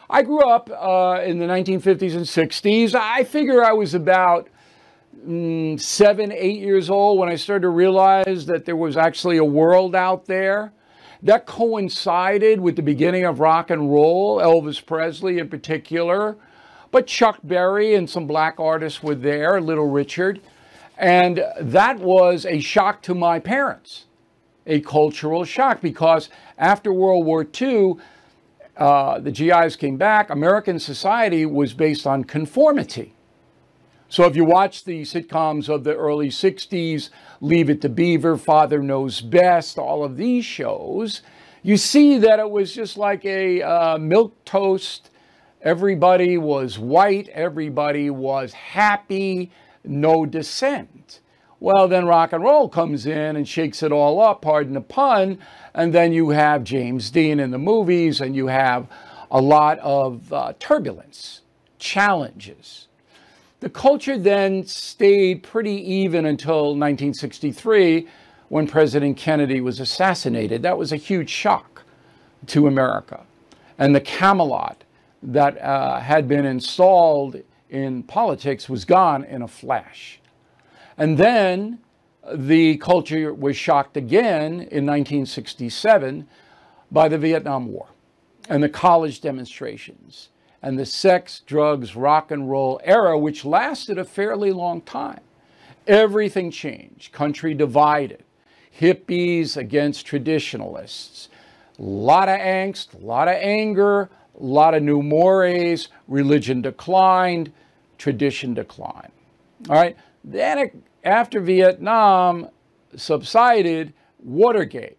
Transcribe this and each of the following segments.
I grew up in the 1950s and 60s. I figure I was about 7, 8 years old when I started to realize that there was actually a world out there. That coincided with the beginning of rock and roll, Elvis Presley in particular. But Chuck Berry and some black artists were there, Little Richard. And that was a shock to my parents, a cultural shock, because after World War II, the GIs came back. American society was based on conformity. So if you watch the sitcoms of the early 60s, Leave It to Beaver, Father Knows Best, all of these shows, you see that it was just like a milquetoast. Everybody was white. Everybody was happy. No dissent. Well, then rock and roll comes in and shakes it all up, pardon the pun, and then you have James Dean in the movies, and you have a lot of turbulence, challenges. The culture then stayed pretty even until 1963, when President Kennedy was assassinated. That was a huge shock to America. And the Camelot that had been installed in politics was gone in a flash. And then the culture was shocked again in 1967 by the Vietnam War and the college demonstrations and the sex, drugs, rock and roll era, which lasted a fairly long time. Everything changed. Country divided. Hippies against traditionalists. A lot of angst, a lot of anger, a lot of new mores. Religion declined. Tradition declined. All right. Then after Vietnam subsided, Watergate,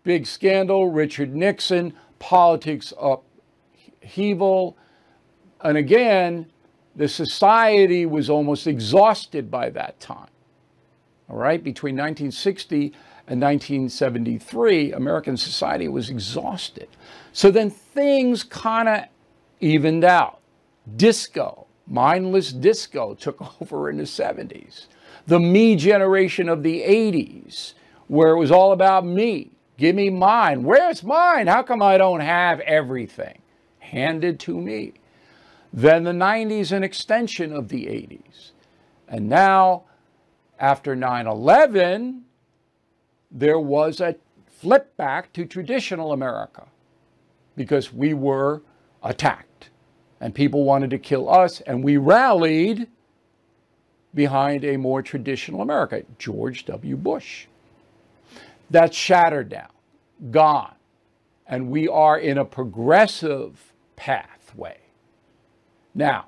big scandal, Richard Nixon, politics upheaval. And again, the society was almost exhausted by that time. All right, between 1960 and 1973, American society was exhausted. So then things kind of evened out. Disco. Mindless disco took over in the 70s. The me generation of the 80s, where it was all about me. Give me mine. Where's mine? How come I don't have everything handed to me? Then the 90s, an extension of the 80s. And now, after 9/11, there was a flip back to traditional America because we were attacked. And people wanted to kill us, and we rallied behind a more traditional America. George W. Bush. That's shattered now, gone. And we are in a progressive pathway. Now,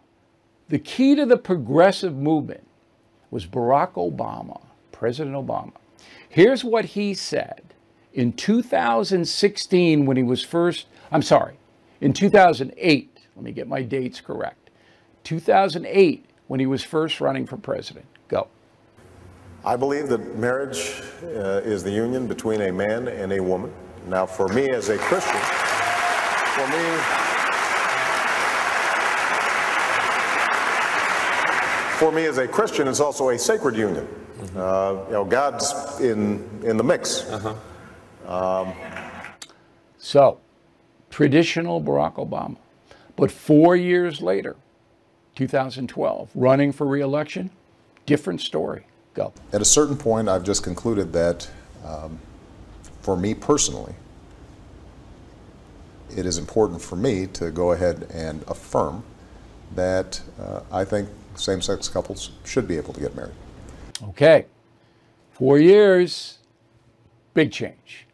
the key to the progressive movement was Barack Obama, President Obama. Here's what he said in 2016 when he was in 2008. Let me get my dates correct. 2008, when he was first running for president. Go. I believe that marriage is the union between a man and a woman. Now, for me as a Christian, it's also a sacred union. God's in the mix. So, traditional Barack Obama. But 4 years later, 2012, running for re-election, different story. Go. At a certain point, I've just concluded that for me personally, it is important for me to go ahead and affirm that I think same-sex couples should be able to get married. Okay. 4 years, big change.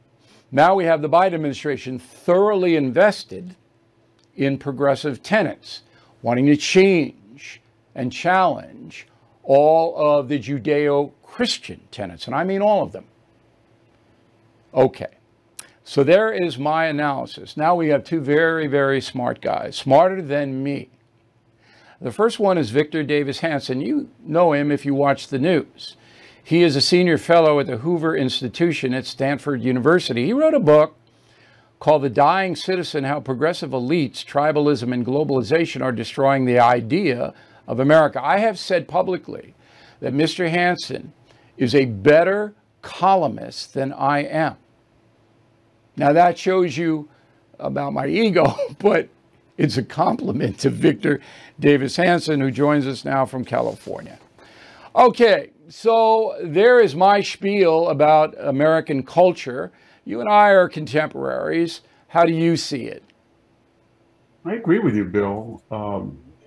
Now we have the Biden administration thoroughly invested in progressive tenets, wanting to change and challenge all of the Judeo-Christian tenets, and I mean all of them. Okay, so there is my analysis. Now we have two very, very smart guys, smarter than me. The first one is Victor Davis Hanson. You know him if you watch the news. He is a senior fellow at the Hoover Institution at Stanford University. He wrote a book called The Dying Citizen: How Progressive Elites, Tribalism, and Globalization Are Destroying the Idea of America. I have said publicly that Mr. Hanson is a better columnist than I am. Now that shows you about my ego, but It's a compliment to Victor Davis Hanson, who joins us now from California. Okay, so there is my spiel about American culture. You and I are contemporaries. How do you see it? I agree with you, Bill.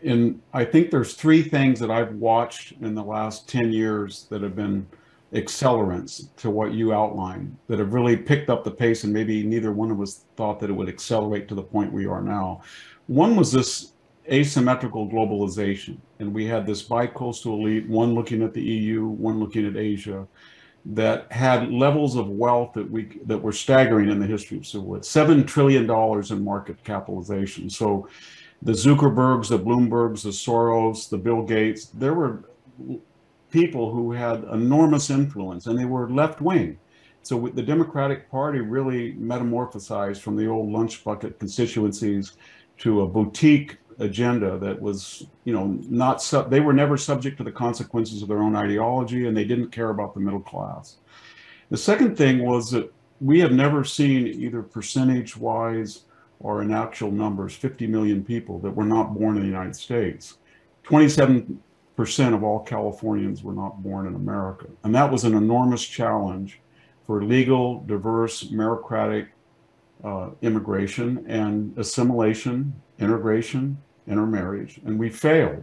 And I think there's three things that I've watched in the last 10 years that have been accelerants to what you outlined, that have really picked up the pace, and maybe neither one of us thought that it would accelerate to the point we are now. One was this asymmetrical globalization, and we had this bi-coastal elite, one looking at the EU, one looking at Asia, that had levels of wealth that were staggering in the history of civil war. $7 trillion in market capitalization. So the Zuckerbergs, the Bloombergs, the Soros, the Bill Gates, there were people who had enormous influence, and they were left-wing. So the Democratic Party really metamorphosized from the old lunch bucket constituencies to a boutique agenda that was, they were never subject to the consequences of their own ideology, and they didn't care about the middle class. The second thing was that we have never seen, either percentage-wise or in actual numbers, 50 million people that were not born in the United States. 27% of all Californians were not born in America. And that was an enormous challenge for legal, diverse, meritocratic immigration and assimilation, integration, intermarriage, and we failed.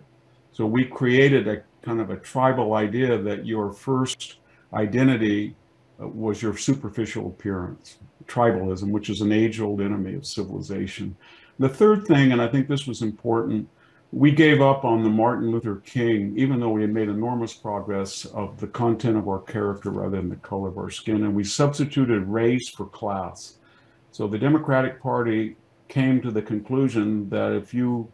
So we created a kind of a tribal idea that your first identity was your superficial appearance, tribalism, which is an age-old enemy of civilization. The third thing, and I think this was important, we gave up on the Martin Luther King, even though we had made enormous progress, of the content of our character rather than the color of our skin, and we substituted race for class. So the Democratic Party came to the conclusion that if you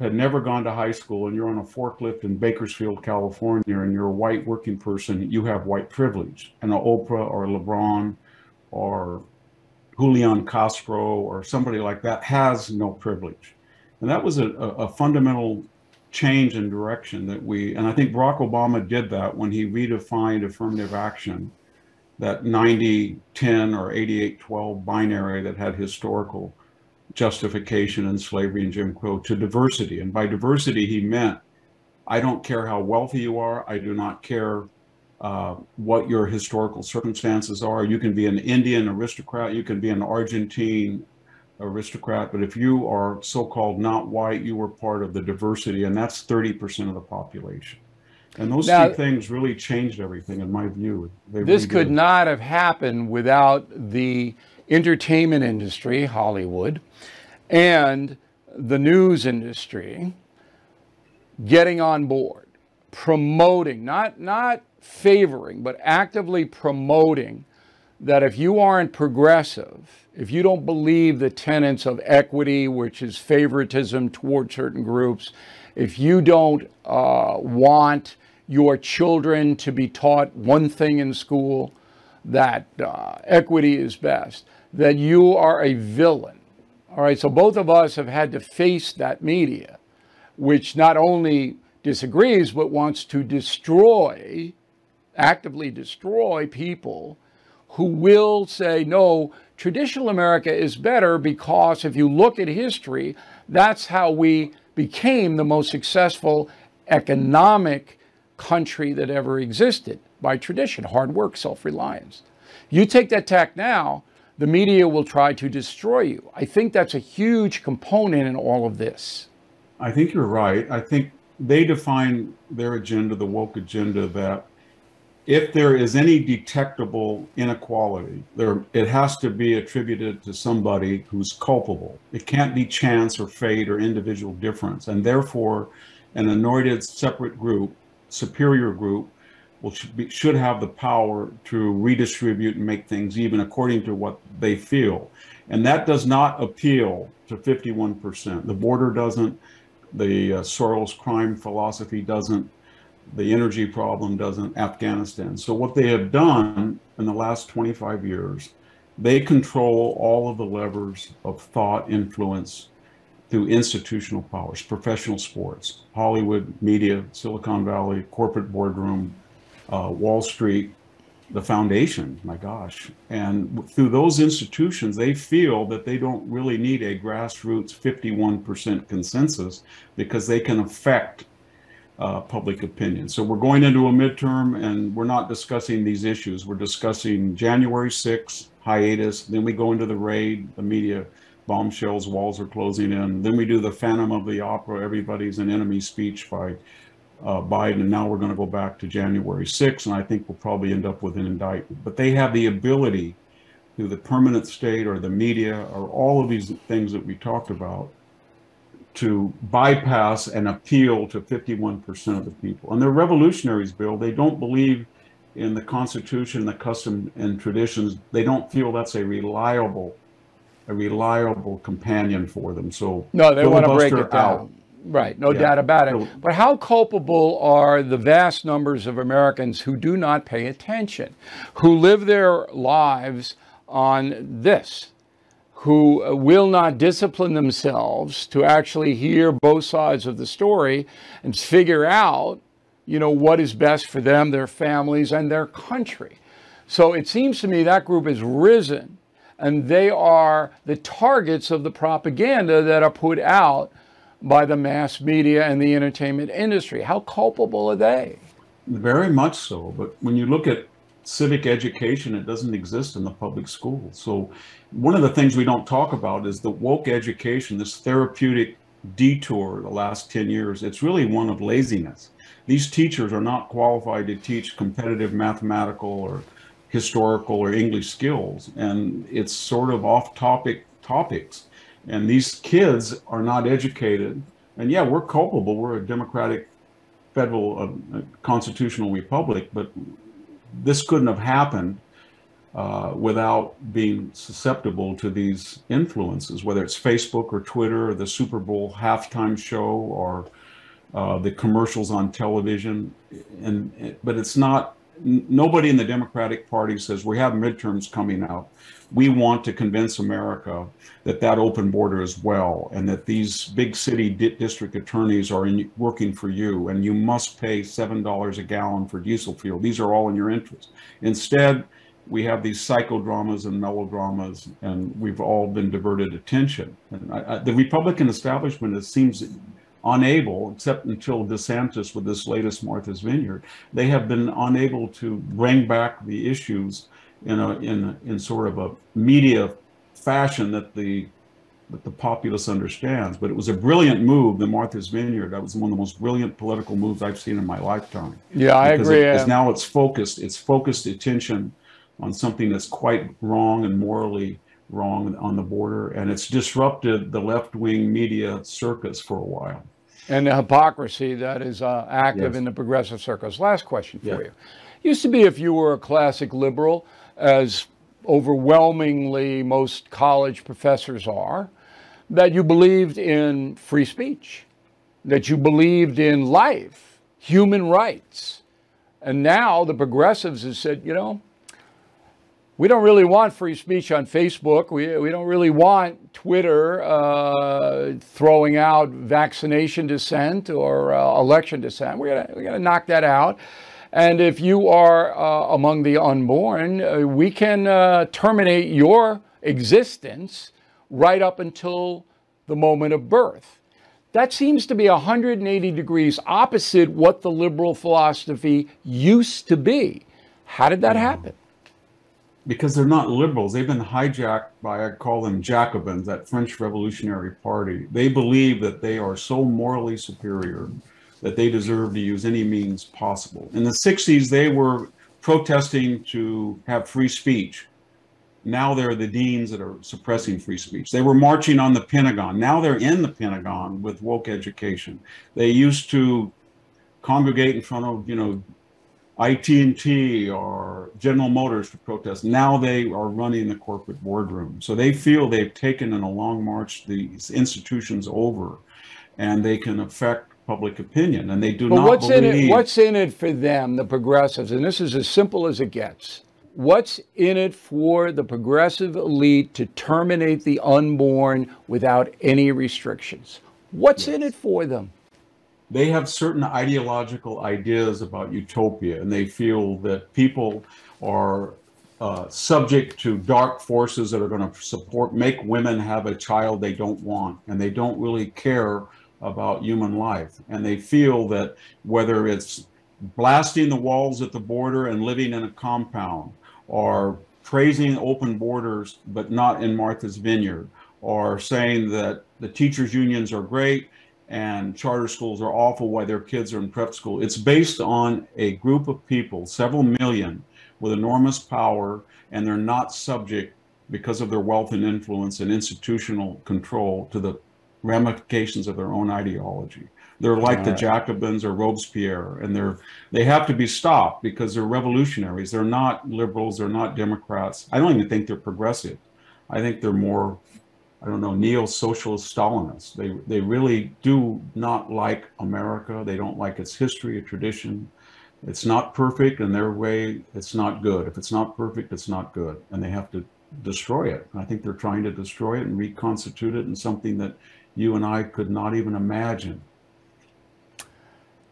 had never gone to high school and you're on a forklift in Bakersfield, California, and you're a white working person, you have white privilege. And Oprah or LeBron or Julian Castro or somebody like that has no privilege. And that was a fundamental change in direction that and I think Barack Obama did that when he redefined affirmative action, that 90-10 or 88-12 binary that had historical justification in slavery and Jim Crow, to diversity. And by diversity, he meant, I don't care how wealthy you are. I do not care what your historical circumstances are. You can be an Indian aristocrat. You can be an Argentine aristocrat. But if you are so-called not white, you were part of the diversity. And that's 30% of the population. And those three things really changed everything, in my view. This could not have happened without the entertainment industry, Hollywood, and the news industry getting on board, promoting, not favoring, but actively promoting that if you aren't progressive, if you don't believe the tenets of equity, which is favoritism toward certain groups, if you don't want your children to be taught one thing in school, that equity is best, that you are a villain. All right, so both of us have had to face that media, which not only disagrees, but wants to destroy, actively destroy people who will say, no, traditional America is better because if you look at history, that's how we became the most successful economic country that ever existed, by tradition, hard work, self-reliance. You take that tack now, the media will try to destroy you. I think that's a huge component in all of this. I think you're right. I think they define their agenda, the woke agenda, that if there is any detectable inequality, it has to be attributed to somebody who's culpable. It can't be chance or fate or individual difference. And therefore, an anointed separate group, superior group, should have the power to redistribute and make things even according to what they feel. And that does not appeal to 51%. The border doesn't, the Soros crime philosophy doesn't, the energy problem doesn't, Afghanistan. So what they have done in the last 25 years, they control all of the levers of thought, influence, through institutional powers, professional sports, Hollywood, media, Silicon Valley, corporate boardroom, Wall Street, the foundation, my gosh. And through those institutions, they feel that they don't really need a grassroots 51% consensus because they can affect public opinion. So we're going into a midterm and we're not discussing these issues. We're discussing January 6th, hiatus, then we go into the raid, the media bombshells, walls are closing in. Then we do the Phantom of the Opera, everybody's an enemy speech by Biden, and now we're going to go back to January 6th, and I think we'll probably end up with an indictment. But they have the ability through the permanent state or the media or all of these things that we talked about to bypass and appeal to 51% of the people. And they're revolutionaries, Bill. They don't believe in the Constitution, the custom and traditions. They don't feel that's a reliable companion for them. So no, they want to break it down. Out. Right, no doubt about it. But how culpable are the vast numbers of Americans who do not pay attention, who live their lives on this, who will not discipline themselves to actually hear both sides of the story and figure out, what is best for them, their families, and their country? So it seems to me that group has risen, and they are the targets of the propaganda that are put out by the mass media and the entertainment industry. How culpable are they? Very much so. But when you look at civic education, it doesn't exist in the public schools. So one of the things we don't talk about is the woke education, this therapeutic detour the last 10 years. It's really one of laziness. These teachers are not qualified to teach competitive mathematical or historical or English skills. And it's sort of off-topic topics. And these kids are not educated. And yeah, we're culpable. We're a democratic, federal, constitutional republic, but this couldn't have happened without being susceptible to these influences, whether it's Facebook or Twitter or the Super Bowl halftime show or the commercials on television. But it's not, nobody in the Democratic Party says we have midterms coming out. We want to convince America that open border is well, and that these big city district attorneys are working for you, and you must pay $7 a gallon for diesel fuel. These are all in your interest. Instead, we have these psychodramas and melodramas, and we've all been diverted attention. And the Republican establishment, it seems unable, except until DeSantis with this latest Martha's Vineyard, they have been unable to bring back the issues in sort of a media fashion that the populace understands. But it was a brilliant move, the Martha's Vineyard. That was one of the most brilliant political moves I've seen in my lifetime. Yeah, I agree. Because now it's focused attention on something that's quite wrong and morally wrong on the border, and it's disrupted the left-wing media circus for a while. And the hypocrisy that is active in the progressive circles. Last question for you. Used to be, if you were a classic liberal, as overwhelmingly most college professors are, that you believed in free speech, that you believed in life, human rights. And now the progressives have said, we don't really want free speech on Facebook. We don't really want Twitter throwing out vaccination dissent or election dissent. We're gonna knock that out. And if you are among the unborn, we can terminate your existence right up until the moment of birth. That seems to be 180 degrees opposite what the liberal philosophy used to be. How did that happen? Because they're not liberals. They've been hijacked by, I call them Jacobins, that French Revolutionary Party. They believe that they are so morally superior that they deserve to use any means possible. In the 60s, they were protesting to have free speech. Now they're the deans that are suppressing free speech. They were marching on the Pentagon. Now they're in the Pentagon with woke education. They used to congregate in front of, IT&T or General Motors to protest. Now they are running the corporate boardroom. So they feel they've taken in a long march these institutions over, and they can affect public opinion. And they do not believe. What's in it for them, the progressives? And this is as simple as it gets. What's in it for the progressive elite to terminate the unborn without any restrictions? What's in it for them? They have certain ideological ideas about utopia, and they feel that people are subject to dark forces that are going to make women have a child they don't want, and they don't really care about human life. And they feel that whether it's blasting the walls at the border and living in a compound, or praising open borders but not in Martha's Vineyard, or saying that the teachers' unions are great and charter schools are awful while their kids are in prep school. It's based on a group of people, several million, with enormous power, and they're not subject, because of their wealth and influence and institutional control, to the ramifications of their own ideology. They're like the Jacobins or Robespierre, and they have to be stopped because they're revolutionaries. They're not liberals. They're not Democrats. I don't even think they're progressive. I think they're more, I don't know, neo-socialist Stalinists. They really do not like America. They don't like its history, its tradition. It's not perfect, in their way, it's not good. If it's not perfect, it's not good. And they have to destroy it. I think they're trying to destroy it and reconstitute it in something that you and I could not even imagine.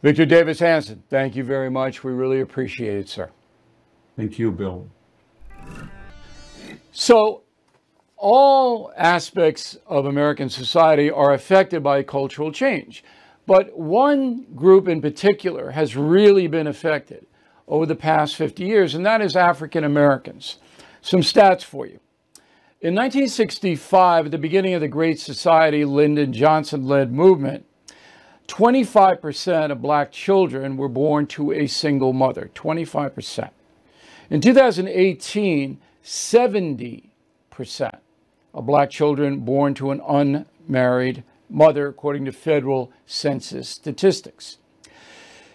Victor Davis Hanson, thank you very much. We really appreciate it, sir. Thank you, Bill. So, all aspects of American society are affected by cultural change. But one group in particular has really been affected over the past 50 years, and that is African Americans. Some stats for you. In 1965, at the beginning of the Great Society, Lyndon Johnson-led movement, 25% of black children were born to a single mother, 25%. In 2018, 70% of black children born to an unmarried mother, according to federal census statistics.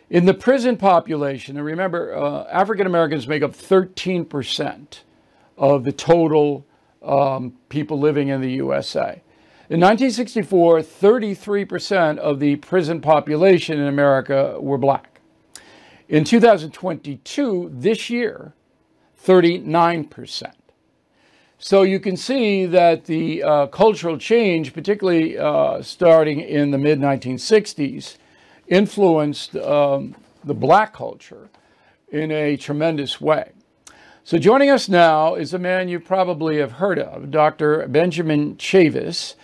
In the prison population, and remember, African Americans make up 13% of the total people living in the USA. In 1964, 33% of the prison population in America were black. In 2022, this year, 39%. So you can see that the cultural change, particularly starting in the mid-1960s, influenced the black culture in a tremendous way. So joining us now is a man you probably have heard of. Dr. Benjamin Chavis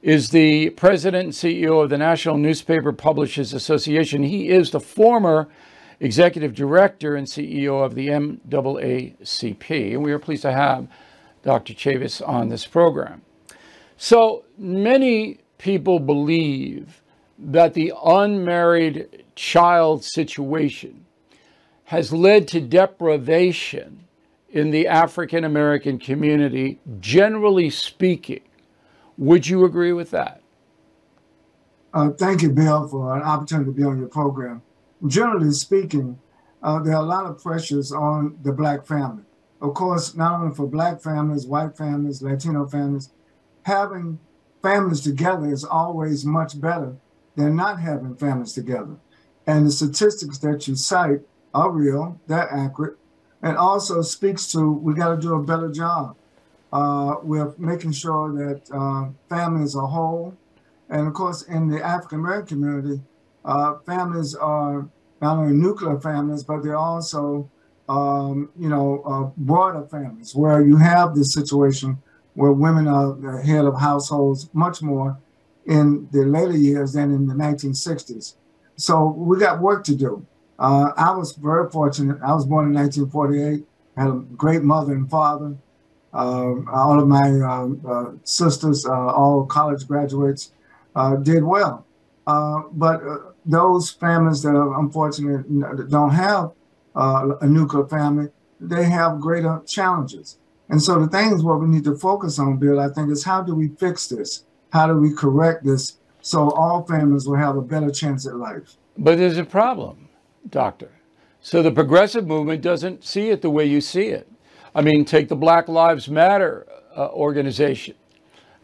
is the president and CEO of the National Newspaper Publishers Association. He is the former executive director and CEO of the NAACP, and we are pleased to have Dr. Chavis on this program. So many people believe that the unmarried child situation has led to deprivation in the African American community, generally speaking. Would you agree with that? Thank you, Bill, for an opportunity to be on your program. Generally speaking, there are a lot of pressures on the black family. Of course, not only for black families, white families, Latino families, having families together is always much better than not having families together. And the statistics that you cite are real, they're accurate, and also speaks to we got to do a better job with making sure that families are whole. And of course, in the African American community, families are not only nuclear families, but they're also broader families where you have this situation where women are the head of households much more in the later years than in the 1960s. So we got work to do. I was very fortunate. I was born in 1948, had a great mother and father. All of my sisters, all college graduates, did well. But those families that are unfortunate that don't have a nuclear family, they have greater challenges. And so the things what we need to focus on, Bill, I think, is how do we fix this? How do we correct this so all families will have a better chance at life? But there's a problem, Doctor. So the progressive movement doesn't see it the way you see it. I mean, take the Black Lives Matter organization.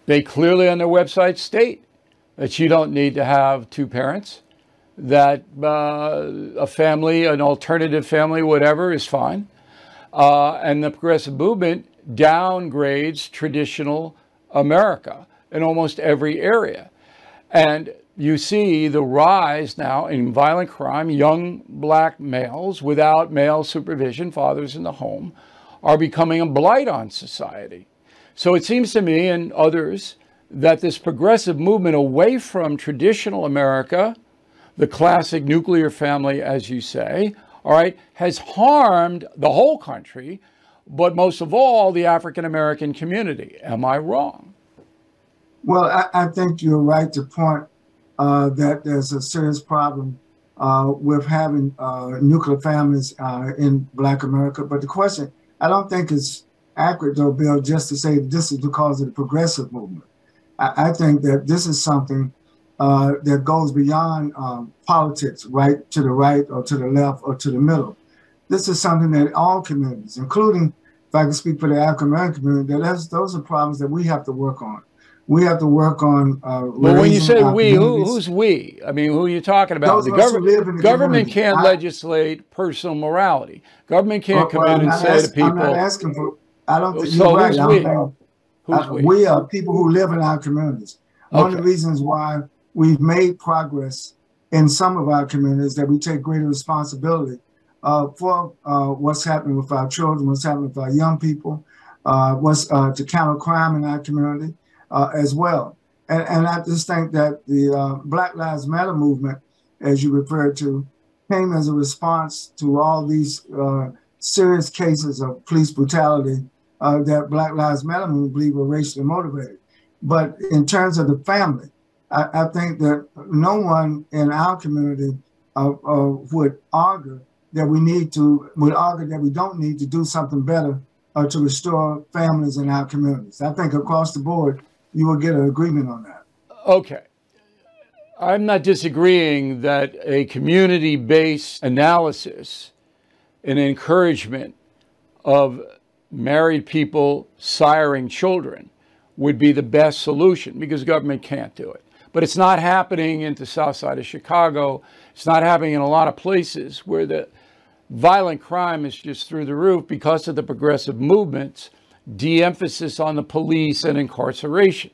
They clearly on their website state that you don't need to have two parents, that a family, an alternative family, whatever, is fine. And the progressive movement downgrades traditional America in almost every area. And you see the rise now in violent crime. Young black males without male supervision, fathers in the home, are becoming a blight on society. So it seems to me and others that this progressive movement away from traditional America, the classic nuclear family, as you say, all right, has harmed the whole country, but most of all, the African-American community. Am I wrong? Well, I think you're right to point that there's a serious problem with having nuclear families in Black America. But the question, I don't think it's accurate, though, Bill, just to say this is because of the progressive movement. I think that this is something that goes beyond politics, right to the right or to the left or to the middle. This is something that all communities, including, if I can speak for the African-American community, those are problems that we have to work on. We have to work on. Well, when you say we, who's we? I mean, who are you talking about? The government can't legislate personal morality. Government can't come in and say to people. I'm not asking for. I don't think so you're right. Who's we? We are people who live in our communities. One of the reasons why we've made progress in some of our communities that we take greater responsibility for what's happening with our children, what's happening with our young people, what's to counter crime in our community. As well. And I just think that the Black Lives Matter movement, as you referred to, came as a response to all these serious cases of police brutality that Black Lives Matter movement believe were racially motivated. But in terms of the family, I think that no one in our community would argue that we don't need to do something better to restore families in our communities. I think across the board, you will get an agreement on that. Okay. I'm not disagreeing that a community-based analysis and encouragement of married people siring children would be the best solution, because government can't do it. But it's not happening in the south side of Chicago. It's not happening in a lot of places where the violent crime is just through the roof because of the progressive movements, de-emphasis on the police and incarceration.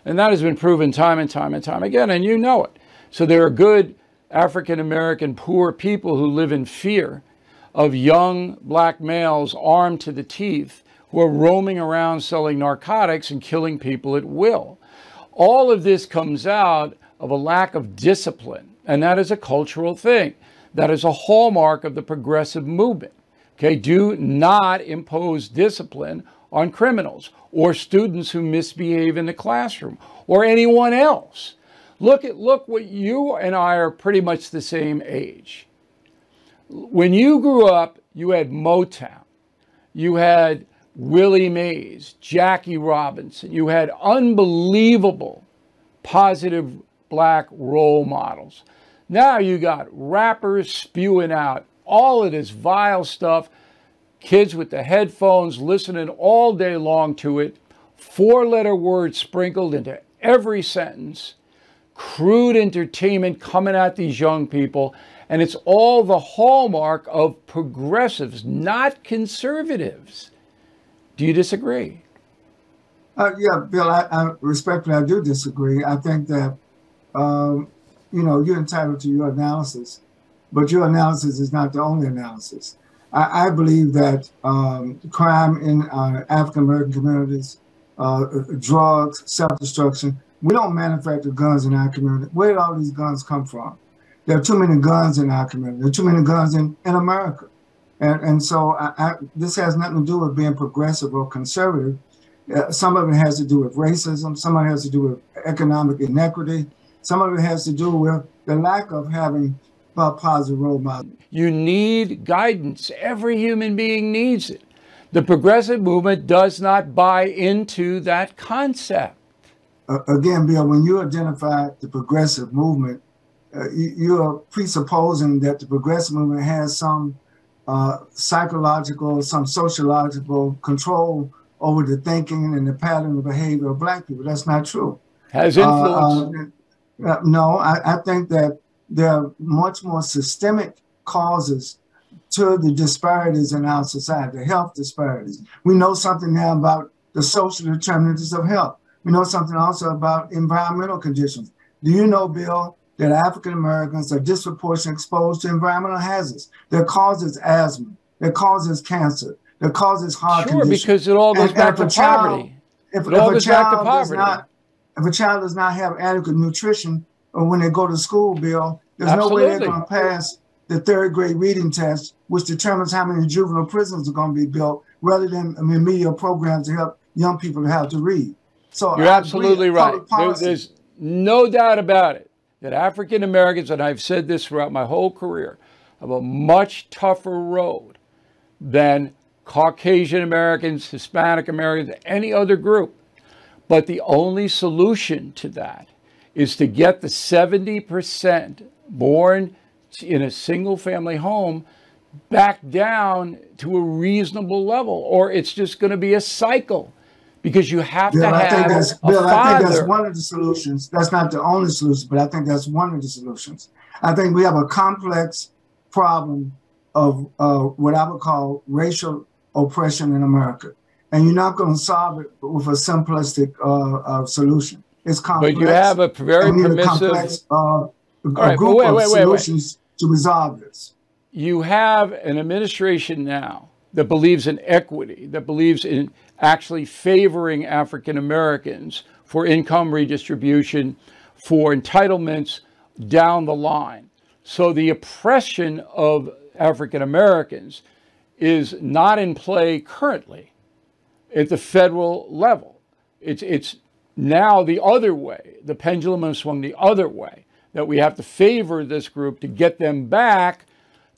And that has been proven time and time and time again, and you know it. So there are good African-American poor people who live in fear of young black males armed to the teeth who are roaming around selling narcotics and killing people at will. All of this comes out of a lack of discipline, and that is a cultural thing. That is a hallmark of the progressive movement. Okay, do not impose discipline on criminals or students who misbehave in the classroom or anyone else. Look what you and I are pretty much the same age. When you grew up, you had Motown, you had Willie Mays, Jackie Robinson, you had unbelievable positive black role models. Now you got rappers spewing out all of this vile stuff, kids with the headphones listening all day long to it, four-letter words sprinkled into every sentence, crude entertainment coming at these young people, and it's all the hallmark of progressives, not conservatives. Do you disagree? Yeah, Bill, I respectfully, I do disagree. I think that, you're entitled to your analysis, but your analysis is not the only analysis. I believe that crime in African-American communities, drugs, self-destruction, we don't manufacture guns in our community. Where did all these guns come from? There are too many guns in our community. There are too many guns in America. And so this has nothing to do with being progressive or conservative. Some of it has to do with racism. Some of it has to do with economic inequity. Some of it has to do with the lack of having positive role models. You need guidance. Every human being needs it. The progressive movement does not buy into that concept. Again, Bill, when you identify the progressive movement, you're presupposing that the progressive movement has some psychological, some sociological control over the thinking and the pattern of behavior of black people. That's not true. Has influence? No, I think that there are much more systemic causes to the disparities in our society, the health disparities. We know something now about the social determinants of health. We know something also about environmental conditions. Do you know, Bill, that African Americans are disproportionately exposed to environmental hazards that causes asthma, that causes cancer, that causes heart conditions? Sure, because it all goes back to poverty. If a child does not have adequate nutrition when they go to school, Bill, there's no way they're going to pass the 3rd grade reading test, which determines how many juvenile prisons are going to be built, rather than remedial programs to help young people to have to read. So you're absolutely right. There's no doubt about it that African Americans, and I've said this throughout my whole career, have a much tougher road than Caucasian Americans, Hispanic Americans, any other group. But the only solution to that is to get the 70% born in a single family home back down to a reasonable level, or it's just going to be a cycle, because you have to have a father. I think that's one of the solutions. That's not the only solution, but I think that's one of the solutions. I think we have a complex problem of what I would call racial oppression in America. And you're not going to solve it with a simplistic solution. It's complex. But you have a very permissive... a group of solutions to resolve this. You have an administration now that believes in equity, that believes in actually favoring African Americans for income redistribution, for entitlements down the line. So the oppression of African Americans is not in play currently at the federal level. It's now the other way. The pendulum has swung the other way, that we have to favor this group to get them back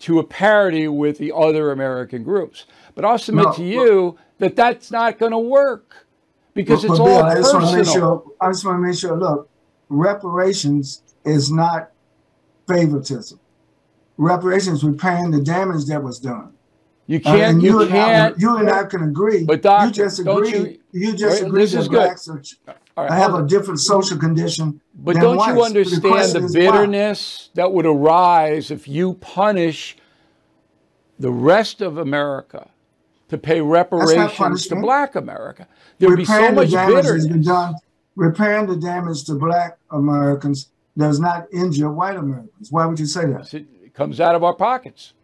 to a parity with the other American groups. But I'll submit to you that that's not going to work, because it's all personal. I just want to make sure, look, reparations is not favoritism. Reparations repairing the damage that was done. You can't, you and I can agree. But Doc, you just agree that blacks have a different social condition. But don't whites. You understand the bitterness that would arise if you punish the rest of America to pay reparations to Black America? There would be so much bitterness. Repairing the damage to Black Americans does not injure white Americans. Why would you say that? It comes out of our pockets.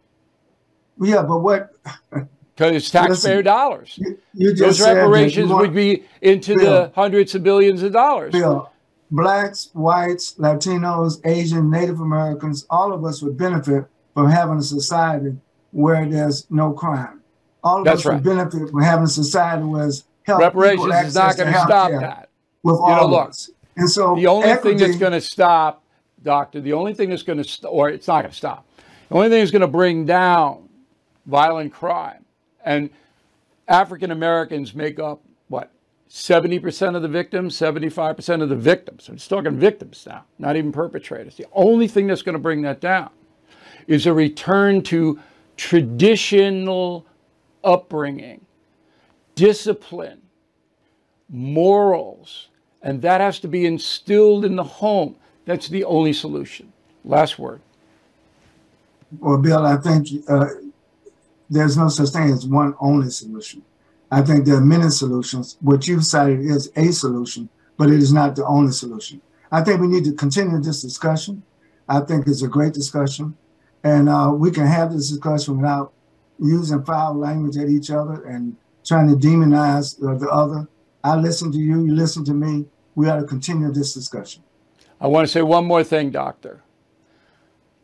Yeah, but what? Because it's taxpayer dollars. Those reparations would be into the hundreds of billions of dollars. Bill, Blacks, whites, Latinos, Asian, Native Americans, all of us would benefit from having a society where there's no crime. All of us would benefit from having a society where there's health. Reparations is not going to stop that. With all of us. And so the only thing that's going to stop, Doctor, the only thing that's going to, or it's not going to stop, the only thing that's going to bring down violent crime, and African Americans make up, what, 70% of the victims, 75% of the victims. I'm just talking victims now, not even perpetrators. The only thing that's going to bring that down is a return to traditional upbringing, discipline, morals, and that has to be instilled in the home. That's the only solution. Last word. Well, Bill, I think there's no such thing as one only solution. I think there are many solutions. What you've cited is a solution, but it is not the only solution. I think we need to continue this discussion. I think it's a great discussion. And we can have this discussion without using foul language at each other and trying to demonize the other. I listen to you, you listen to me. We ought to continue this discussion. I want to say one more thing, Doctor.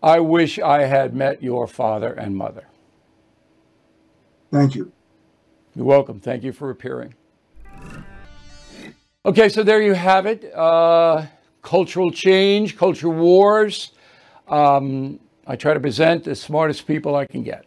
I wish I had met your father and mother. Thank you. You're welcome. Thank you for appearing. Okay, so there you have it. Cultural change, culture wars. I try to present the smartest people I can get.